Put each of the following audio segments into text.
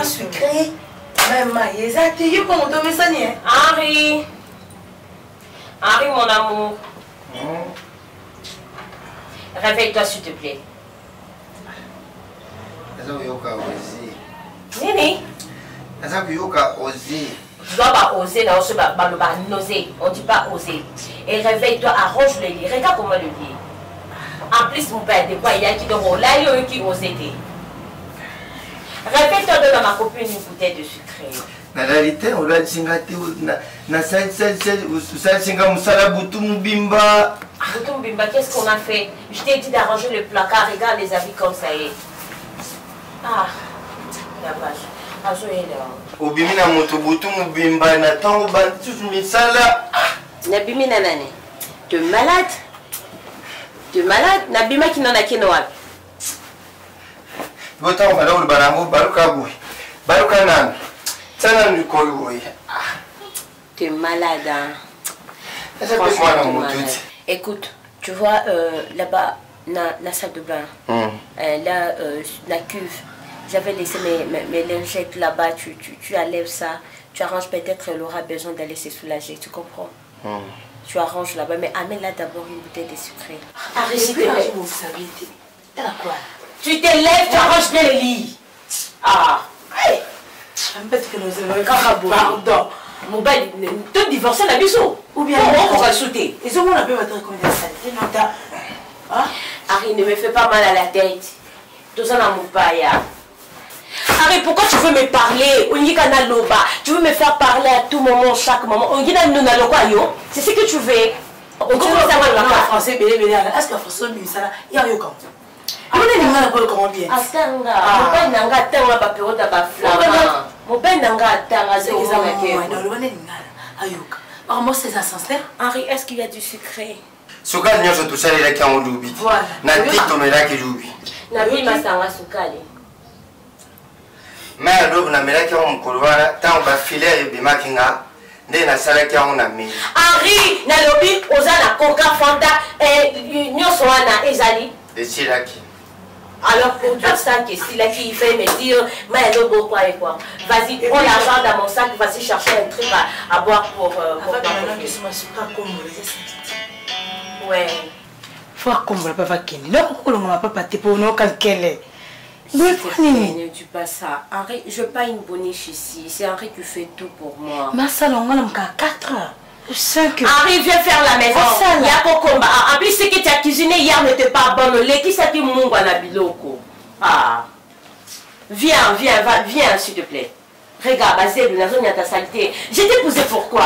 pas sucré. Maman, exactement. Tu comme on ça nie. Henri. Henri, mon amour. Réveille-toi, s'il te plaît. Nini? Tu dois pas oser, là, on ne dit pas oser. Et réveille-toi, arrange le lit. Regarde comment le lit. En plus, mon père, de quoi il y a qui dort là, il y a qui ose aider. Réveille-toi, donne à ma copine une bouteille de sucre. Na réalité, on a dit qu'est-ce qu'on a fait? Je t'ai dit d'arranger le placard, regarde les habits comme ça y est. Ah, la vache. Obimina moto butu mubimba na tango bantu misala. Nabimina nani? Tu es malade? Tu es malade? Nabima qui n'en a qu'un wapi? Bota on va là au barango baruka boy. Baruka nan. Sana ni ko boy. Tu es malade hein? Écoute, tu vois là-bas la salle de bain. Là la cuve. J'avais laissé mes lingettes là-bas, tu enlèves ça, tu arranges peut-être elle aura besoin d'aller se soulager, tu comprends? Tu arranges là-bas, mais amène-la d'abord une bouteille de sucré. Arrête, s'il te plaît. T'as quoi? Tu te lèves, tu arranges bien le lit. Ah! Peut-être que nous avons pardon. Mon bel, tu divorces la biseau. Ou bien on va sauter. Ils ont un peu votre conversation. Harry, ne me fais pas mal à la tête. Tout ça n'a pas. Harry, pourquoi tu veux me parler? Tu veux me faire parler à tout moment, chaque moment. C'est ce que tu veux. On commence à parler français, est-ce que français, il y a eu comme on est là pour comment bien. Attends, mon père n'a pas de papier de la flamme. Mon père n'a pas de Henri, est-ce qu'il y a du sucré? Sukali nyoso tusalira kya mudubi. Na tito melaki dubi. Na bima sanga sukali. Mais robe na melaki on mkolwana tant ba filer bimaki nga nde na salaki on na mi. Henri, na lobi ozana coca fanta nyoso wana ezali. Esilaki. Alors pour dire ça, que si la qui fait me dire, mais elle a beau quoi et quoi. Vas-y, prends l'argent dans mon sac, vas-y chercher un truc à boire pour ouais. Faut qu'on ne va pas ken. Non, on ne va pas partir pour nous quand quelle est. Ne dis pas ça. Henri, je pas une boniche ici. C'est Henri qui fait tout pour moi. Ma salon, on a 4 heures. 5 heures. Henri, viens faire la maison. Il y a pas combat. En plus, ce que tu as cuisiné hier n'était pas bon. Qui ça qui mongo na biloko. Ah. Viens, s'il te plaît. Regarde, Basile, la zone de ta saleté. Je t'ai posé pourquoi?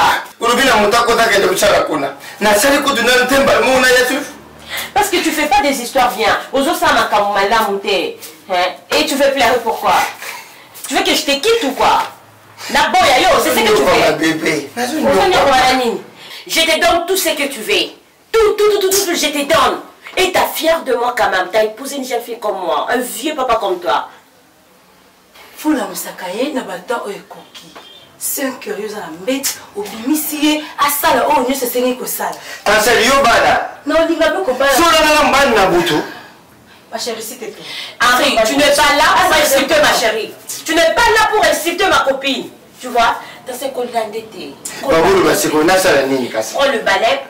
Parce que tu fais pas des histoires, viens. Et tu veux pleurer pourquoi? Tu veux que je te quitte ou quoi? C'est ce que tu veux. Je te donne tout ce que tu veux. Tout, je te donne. Et t'es fière de moi quand même. T'as épousé une jeune fille comme moi. Un vieux papa comme toi. Faut la musakaye na bata o ekoki. C'est curieux à la mettre au bimisier à sala oh nous c'est sengé ko sala. Tansel yo bana. Non, il va pas comparer. Sola na mbani na butu. Ma chérie, s'il te plaît. Henri, tu n'es pas là pour insulter ma chérie. Tu n'es pas là pour insulter ma copine. Tu vois? Dans ce qu'on a d'été. Babulu basiko na sala nini kasi. Prends le balai.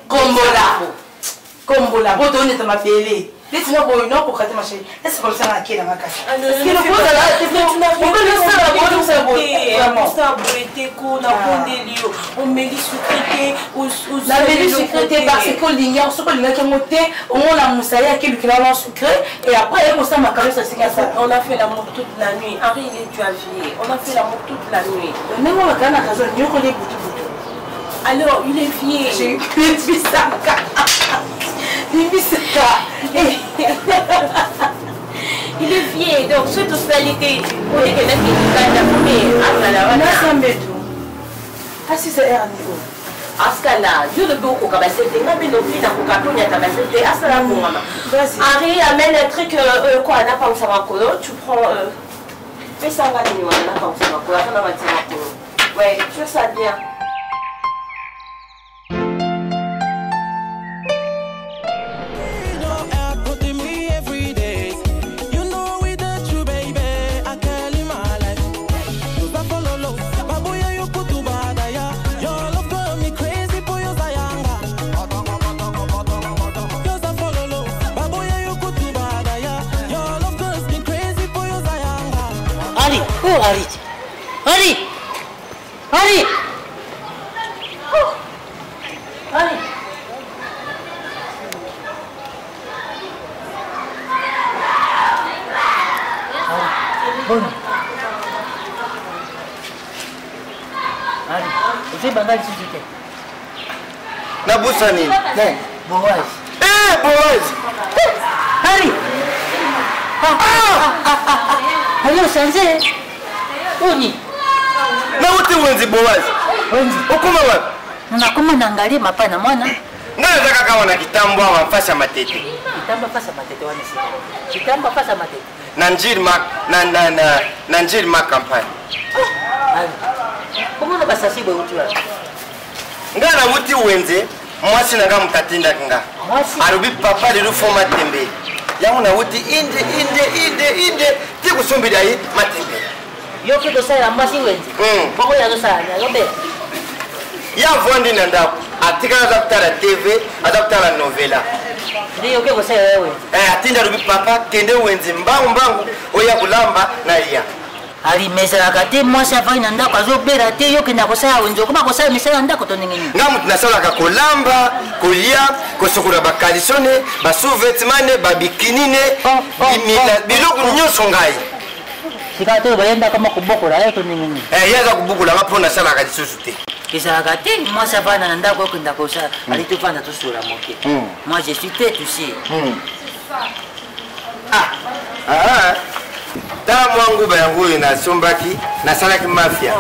Kombola. Bon, on est à ma belle. Laisse-moi voir une heure pour cater ma chérie. Laisse comme ça qui est dans ma casse. Est-ce que le pot là, on peut le faire à bon, c'est bon. On met les sucretés, la mêlée sucreté parce que l'ignore, ce que l'ignore qui est monté, on a moussaya qui lui a sucré et après on s'est macaré ça c'est ça. On a fait l'amour toute la nuit. Henri il est tuavier. On a fait l'amour toute la nuit. Même on a gagné la caserne, mieux qu'on est boutou. Alors il est vieux. J'ai eu plus ça. Il est vieux, donc cette hospitalité, on dit que là, il est ah si c'est un niveau. Askala, Dieu le beau au cabasete, n'a pas non plus dans le carton, il y a tabasete, Askala pour maman. Henri amène un truc, quoi, on n'a pas où ça va colo, tu prends, fais ça, on va dire, on n'a pas où ça va colo, on va dire, ouais, tu fais ça bien. Harry. Oh, Harry. Harry. Harry. Oh. Harry. Bon. Harry, vous êtes banal si j'étais. Nabusani. Boaz. Boaz. Harry. Allô, Sanzé. Oni. Na wote wenzi Boaz. Wenzi. Ukuma wapi? Nakuma naangalia mapana mwana. Ngana nataka kama na kitambo ama mfasha matete. Kitamba fasa matete wanisi. Kitamba fasa matete. Na njiri ma kampani. Kumuna basasibo utu wapi? Ngana wuti wenze mwasi nanga mkatinda kinga. Mwasi. Arubi papa liru foma tembe. Yangu na wuti inde ti kusumbira yi matembe. Yo kiko sala mwasi wenzi. Boko ya no sala yobe. Ya vondi na ndako. Atika za kutara TV, azakutara novela. Ndiyo kiko sala wewe. Atinda rubi papa kende wenzi mbangu oya kulamba na lia. Ali mesa kati mwasi afai na ndako azobera te yo kenda kosala wenzo kuma kosala misala ndako to ningini. Ngamu tunasala ka kolamba, kolia, kosokura bakalisone, basuvetmane, babikinine, biloko nyonso ngai. Sika to bayenda kama kubokola yo to ningini. Yaza kubukula mapona sala ka disusu te. Kisala kati mwasi afai na ndako yo kenda kosala ali to fanda to sura moke. Moi je suis tête aussi. Ta mwangu bayangu na sombaki na salaki mafia.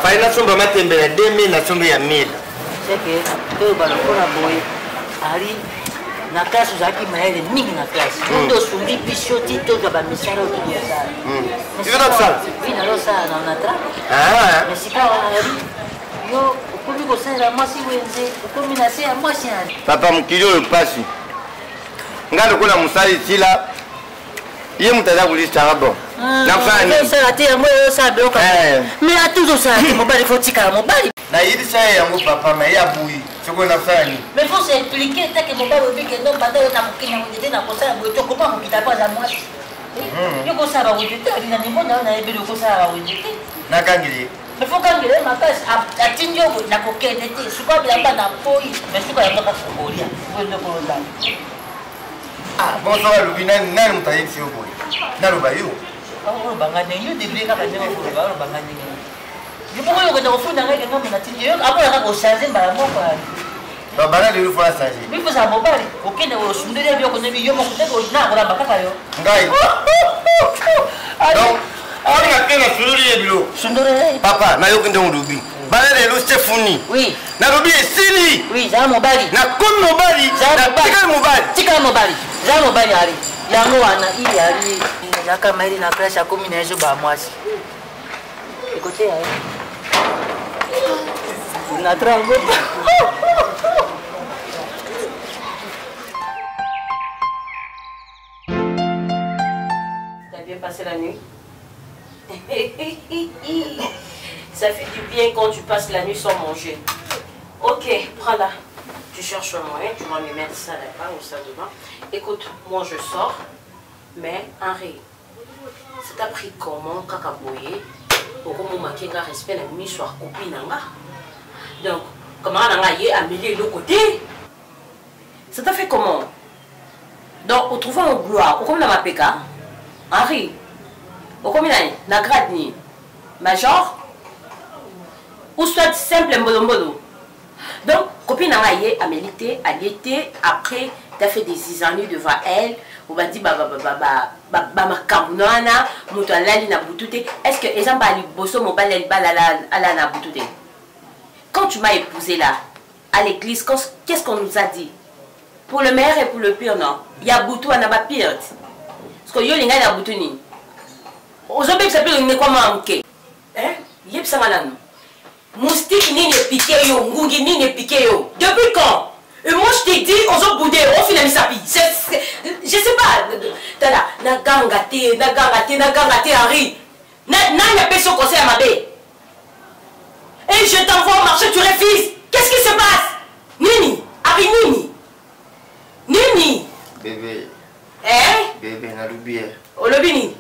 Fa ina somba matembele 2000 na somba ya 1000. Seke to balokona boy. Ali na classe zaki maele mingi na classe. Ndo sumbi pishoti to ba misara to ya sala. Tu veux ça? Vina lo sala na tra. Mesika ali. Yo ukumi ko sala mwasi wenze, ukumi na se mwasi ali. Papa mkilio pasi. Ngalo kuna musali tila. Ye mutaza kulista bon. Na kufanya nini? Sala te yango yo sala bloka. Mais a toujours ça te mobali faut tika mobali. Na yidi sa yango papa ma ya bui. Soko na kufanya nini? Mais faut s'expliquer ta que mobali obi que non banda yo na mukina ngende na kosala boyo to kopa mukita kwa za mwasi. Yo ko sala wujite ali na nimbo na ebele ko sala wujite. Na kangili. Mais faut kangile makasi atinjo na kokende te. Suka bilamba na poi. Mais suka yamba ka kolia. Wende ko ronda. Bonsoir Lubina, nani mutayi sio boy. Na rubayo. Oh bangane yo degré ka kanyo ko ba bangane. Yo mo yo ko to funda ngai ngam na tinjo yo apo ka ko changer mbala mo kwa. Ba bana le fa changer. Mi fuza mobali, okende wo sundere byo ko nebi yo mo kutego na ko ramba kaka yo. Ngai. Donc, on a que la fleur et bilo. Sundere. Papa, na yo kende ngubi. Bana le Stefani. Oui. Na rubi esili. Oui, za mobali. Na comme mobali, na tika mobali. Tika mobali. Za mobali ali. Yango wana ili ali. Na kama ili na crash ya 10 na hizo ba mwasi. Écoutez hein. Na trango. T'as bien passé la nuit? Ça fait du bien quand tu passes la nuit sans manger. Ok, prends là. Tu cherches un moyen, tu vas me mettre ça là-bas ou ça devant. Écoute, moi je sors, mais Henri, ça t'a pris comment, Kakaboye, pour que mon manque un respect la nuit soit copine nanga. Donc, comment on a amélioré le côté? Ça t'a fait comment? Donc, au trouvant en gloire, au comme dans ma PK, Henri, au comme na grade ni major, ou soit simple mbolo. Donc, copine a mérité, a été, après, tu as fait des années devant elle, on va dire, est-ce que, exemple, quand tu m'as épousé là, à l'église, qu'est-ce qu'on nous a dit? Pour le meilleur et pour le pire, non. Il y a Boutou, il y a pire. Parce que yo, il y a Boutou. Aujourd'hui, ça peut être quoi manquer. Hein? Il y a ça malade. Moustique ni ne piqué yo, ngungi ni ne piqué yo. Depuis quand? Et moi je t'ai dit, on s'en boudé, on finit sa vie. Je sais pas. Tala, na gangate, Henri. Na personne conseil à ma bé. Et je t'envoie au marché, tu refuses. Qu'est-ce qui se passe? Nini, Henri Nini. Bébé. Hein? Bébé, na lubier. O lobini.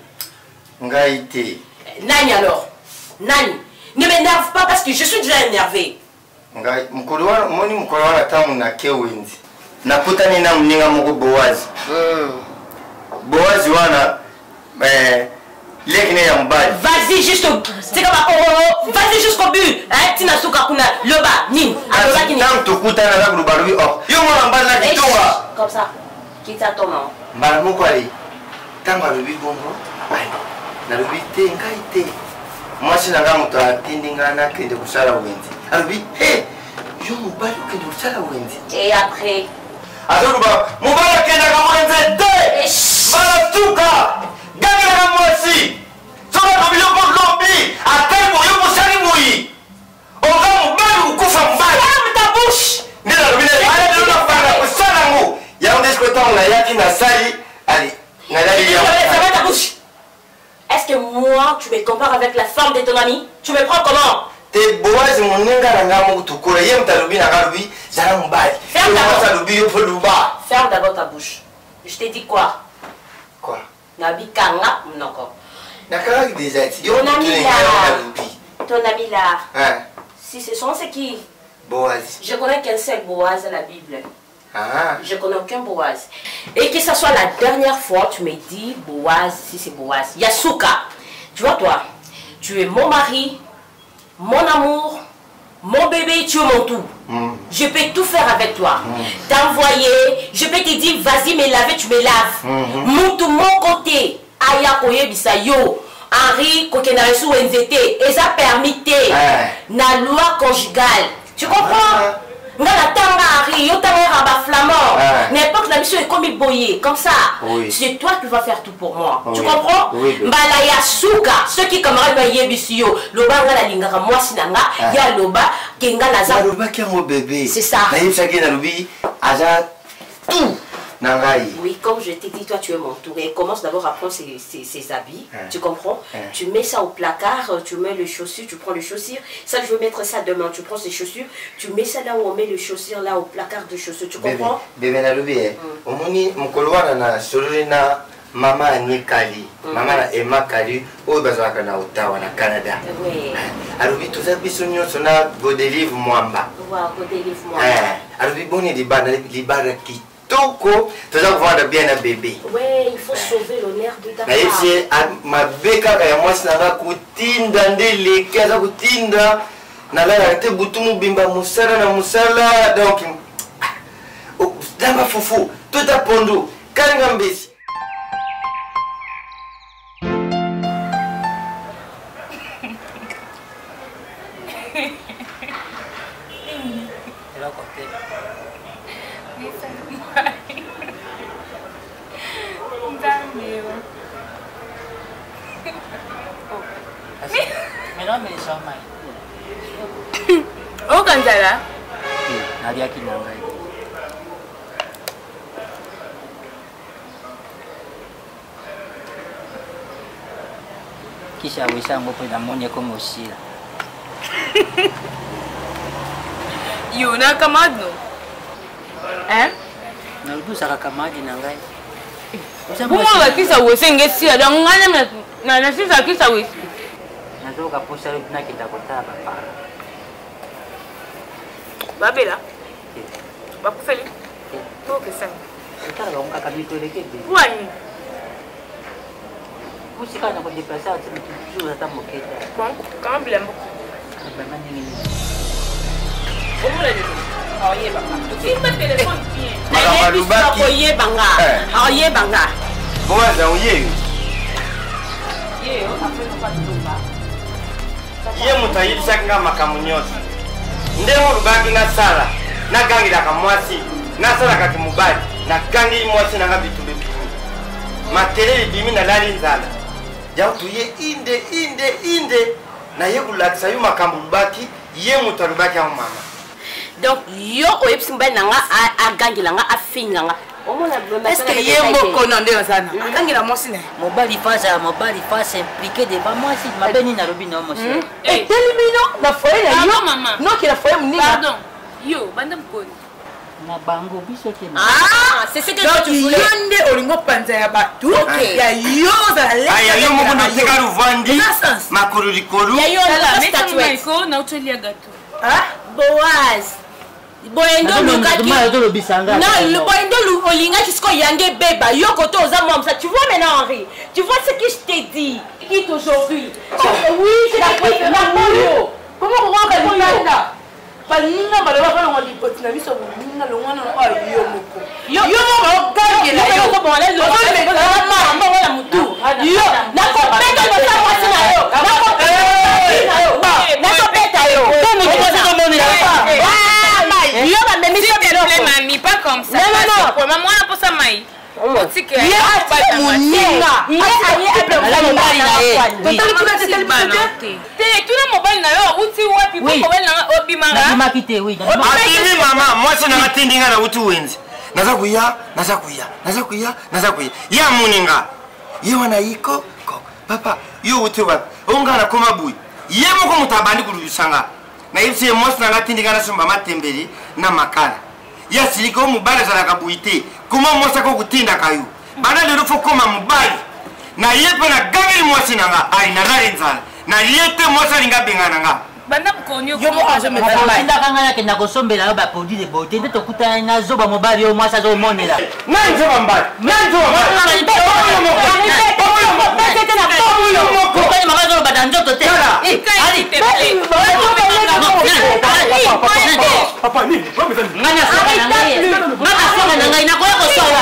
Ngaïté. Nani alors? Nani? Ne m'énerve pas parce que je suis déjà énervé. Ngai mkolwana moni mkolwana tamu na kewenzi. Nakutani na mninga moko Boazi. Boazi wana lekine ya mbali. Vas-y juste c'est comme vas-y jusqu'au but. Hein, tina suka kuna loba nini? Aloba kini. Tam tukutana na kubarubi oh. Yo mwana mbali na kitonga. Comme ça. Quitte à ton nom. Mbala moko ali. Tanga lobi bongo. Ai. Na lobi te ngai te. Mwasi na nga muto atindi ngana kende kusala wenzi. Alobi hey, yo mobali kende kusala wenzi. Et après Azokuba mobali kende ka wenzi te. Mbala tuka. Gani na mwasi. Soba lobi yo lobi. Atai mo yo musali moi. Oga mobali ukufa mbali. ferme ta bouche. Nila lobi na ale ndio fanga kusala ngo. Ya unesko tonga yaki na sali ali. Ngalali ya. Ferme ta bouche. Est-ce que moi, tu me compares avec la femme de ton ami? Tu me prends comment? Te Boazi moninga na nga mo tukura ye mtalubi na galubi zala mbali. Ferme d'abord ta bouche. Je t'ai dit quoi? Quoi? Nabi kanga mnoko. Nakara déjà dit. Ton ami là. Ton ami là. Hein? Si ce sont c'est qui? Boazi. Je connais qu'un seul Boaz à la Bible. Ah. Je connais aucun Boaz. Et que ça soit la dernière fois, tu me dis Boaz, si c'est Boaz. Yasuka, tu vois toi, tu es mon mari, mon amour, mon bébé, tu es mon tout. Je peux tout faire avec toi. T'envoyer, je peux te dire vas-y me laver, tu me laves. Mon côté, aya koye bisayo, Henri kokenaresu wenzete, et ça permis na loi conjugale. Tu comprends? N'importe la mission est comme boyer, comme ça. Oui. C'est toi qui vas faire tout pour moi. Oui. Tu comprends? Oui. Mbala ya suka, ceux qui camarades va yebisio, loba ngala lingaka moi sinanga, ya loba kenga naza. Loba ki mo bébé. C'est ça. Na yebisa ki na lobi aja tout. Oui, comme je t'ai dit, toi tu es mon tour. Et commence d'abord à prendre ses habits, tu comprends? Tu mets ça au placard, tu mets les chaussures, tu prends les chaussures. Ça, je veux mettre ça demain. Tu prends ces chaussures, tu mets ça là où on met les chaussures, là au placard de chaussures. Tu comprends? Bébé Nalobi, omoni mkolwana na sololi na mama Nikali, mama na Emma Kali, oyo bazalaka na Ottawa na Canada. Oui. Alobi toza biso nyonso na Godelive Mwamba. Wow, Godelive Mwamba. Alobi boni libara ki Toko, tu vas voir bien un bébé. Ouais, il faut sauver l'honneur de ta femme. Mais c'est ma béca quand moi c'est nanga kutinda ndele kaza kutinda na la te butumu bimba musala na musala donc dama fufu tout a pondu kanga mbesi. Oh, Kanzala? Nadia Kinanga. Kisha wisango kwa namoni como sila. Yo na kamado. Na lubu saka kamadi nangai. Buma kisa wesenge sila donc ngana na sisa kisa wesi. Nazoka posa na kitakota papa. Babela. Bakufeli. Ok ça. Utala bonga kabito lekebe. Wani. Musika na kudepasa tu za tamboketa. Bon, kama bilembo. Bana nini. Omula ni. Aye banga. Simba téléphone bien. Na lubaki. Aye banga. Aye banga. Boaza uye. Yeye afanye kwa dumba. Ye mutayibisa nga makamunyosi. Ndemo lubaki na sala. Na gangi la kamwasi. Na sala kati mubali. Na gangi mwasi na ngabitu bebi. Makelele bimi na lali nzala. Jao tuye inde. Na ye kulakisa yu makambu lubaki. Ye muta lubaki ya mama. Donc, yo oyepsi mbali nanga a gangi langa a fini langa. Est-ce que ye moko na nde sana? Gangi la mwasi ne. Mobali face impliqué devant moi si ma beni na robi no monsieur. Elimino na foyer ya yo maman. Non qui la foyer munina. Pardon. Yo, banda mkoni. na bango biso te. Ah, c'est ce que toi tu voulais. Yonde olingo panza ya batu. Ya yo za le. Aya yo mo na tika luvandi. Makuru likolu. Ya yo la statuette. ko na utolia gâteau. Ah, Boaz. Boendo lukaki. Non, boendo olinga kisko yange beba. Yo koto oza moi ça. Tu vois maintenant Henri. Tu vois ce que je t'ai dit. Quitte aujourd'hui. Oui, c'est la première fois. comment on va faire ça? Paninga baloba fa ngo dipoti na biso ninga longwana no ayo moko yo mo gangela yo ko bon le mama wala mutu yo na ko peta ko sa kwasi na yo na ko peta yo na ko peta yo comme tu peux te demander ah yo ba memi so belo mami pas comme ça non pour maman na posa mai otike ye ati muninga ye aye abe mobali na ye te tuna mobali na yo uti wapi ko mobali na obimanga makite oui atini mama mwasi na matindinga na uti wenzi naza kuya ya muninga ye wana iko ko papa yo uti wapi onga na koma bui ye moko mutabandi kurusanga na yipsi ye mwasi na matindinga na sumba matembeli na makala ya siliko mubali za kabuite kuma mwasi ko kutinda kayu bana lero fo koma mubali na yepe na gangeli mwasi nanga ai na garinza na yete mwasi linga bengana nga banda konyo yo mo azo metamba inda kanga ke na kosombela yo ba produit de beauté nde tokuta na zoba mobali yo mwasi azo monela nanzo mbali papa nini ngana songa ngai na koya kosola